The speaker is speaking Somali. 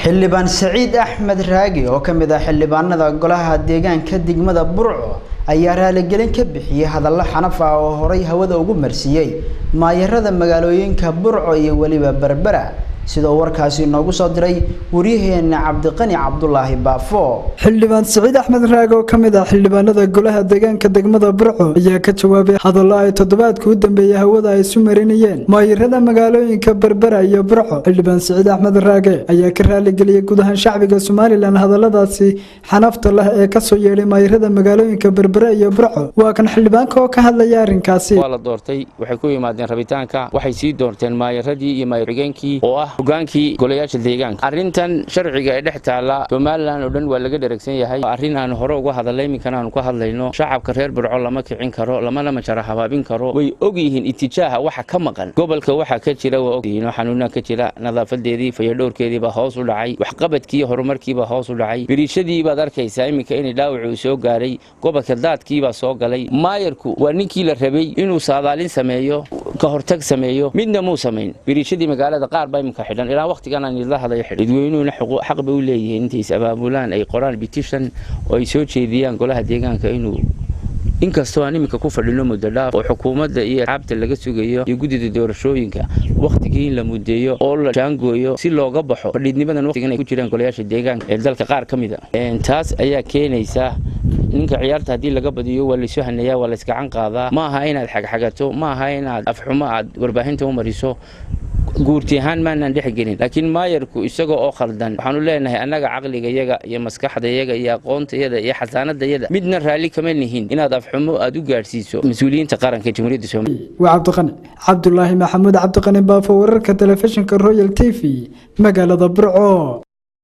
xildhibaan Saciid Axmed Raagi oo kamid ah xildhibaanada golaha deegaanka degmada Burco ayaa raaligelin ka bixiyay hadallo xanaf ah oo horay hawada ugu marsiyay maayarada magaalooyinka Burco iyo waliba Berbera sidoo warkaasi noogu soo diray wariyaheena Cabdiqani Cabdullaahi Baafo xildhibaan Saciid Axmed Raagi oo kamid ah xildhibaanada golaha deegaanka degmada Burco ayaa ka jawaabay hadallo ay toddobaadkii u dambeeyay hawada ay isu marinayeen maayarada magaalooyinka Berbera iyo Burco xildhibaan Saciid Axmed Raagi ayaa ka raaligeliyay guud ahaan shacbiga Soomaaliland hadalladaasi xanafta leh ee ka soo yeeray maayarada magaalooyinka Berbera iyo Burco waa kan xildhibaanka oo ka hadlaya arrinkaasi wala doortay waxay ku yimaadeen rabitaanka waxay sii doorteen maayaradii iyo maayarigeenkii oo hogaankii golayaasha deegaanka arrintan sharciga ee dhex taala Soomaaliland oo dhan waa laga dheregsan yahay arrin aan hore uga hadalay iminkan aan ku hadlayno shacabka reer Burco lama kicin karo lama jara habaabin karo way og yihiin itijaaha waxa ka maqan gobolka waxa ka jira waa og yihiin xanuuna ka jira nadaafadeedii fayadhowrkeedii ba hoos u dhacay wax qabadkii horumarkii ba hoos u dhacay biriishadii baad arkaysaa iminka in dhaawac soo gaaray gobolka daadkii ba soo galay maayarku waa ninkii la rabay inuu saadaalin sameeyo ka hortag sameeyo midna muu sameyn biriishadii magaalada qaar ba iminka xidhan ilaa waqtigan aan la hadlayo dadweynuhuna xaq bay u leeyihiin intii abaabulaan ay qoraan petition oo ay soo jeediyaan golaha deegaanka inuu inkastoo aan iminka ku fadhino muddo dhaaf oo xukuumadda iyo xabta laga sugayo iyo gudida doorashooyinka waqtigii la mudeeyo oo la jaangooyo si looga baxo fadhiidnimadan waqtigan ay ku jiraan golayaasha deegaanka ee dalka qaar kamid ah taas ayaa keenaysa ninka ciyaarta hadii laga badiyo waa la soo hanayaa waa la iska can qaadaa ma aha inaad xagxagato ma aha inaad afxumo aad warbaahinta u mariso guurti ahaan maanan dhex gelin laakiin maayarku isagoo oo khaldan waxaanu leenahay annaga caqligayaga iyo maskaxdayaga iyo aqoontayada iyo xasaanadayada midna raali kama nihin inaad afxumo aad u gaarsiiso mas'uuliyiinta qaranka jamhuuriyadda Soomaaliya waa Cabdiqani Cabdullaahi Maxamuud Cabdiqani Baafo wararka telefishinka Royal TV magaalada Burco.